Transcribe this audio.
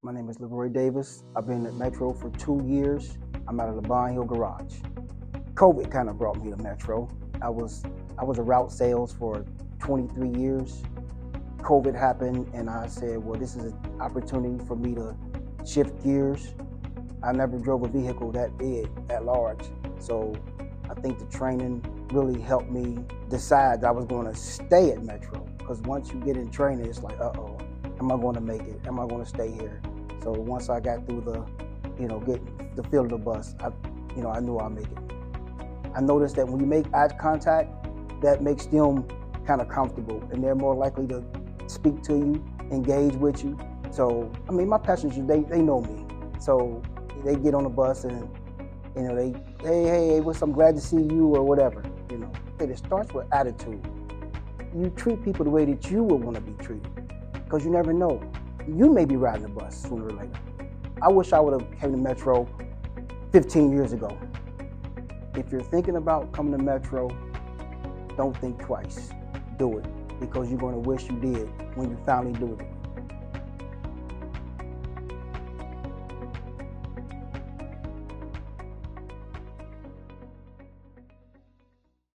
My name is Leroy Davis. I've been at Metro for 2 years. I'm out of the Bond Hill garage. COVID kind of brought me to Metro. I was a route sales for 23 years. COVID happened and I said, well, this is an opportunity for me to shift gears. I never drove a vehicle that big, that large. So I think the training really helped me decide that I was going to stay at Metro. Because once you get in training, it's like, uh-oh, am I going to make it? Am I going to stay here? So once I got through get the feel of the bus, I knew I'd make it. I noticed that when you make eye contact, that makes them kind of comfortable and they're more likely to speak to you, engage with you. So, I mean, my passengers, they know me. So they get on the bus and, they, hey, I'm glad to see you or whatever, It starts with attitude. You treat people the way that you would want to be treated because you never know. You may be riding the bus sooner or later. I wish I would have came to Metro 15 years ago. If you're thinking about coming to Metro, don't think twice. Do it because you're going to wish you did when you finally do it.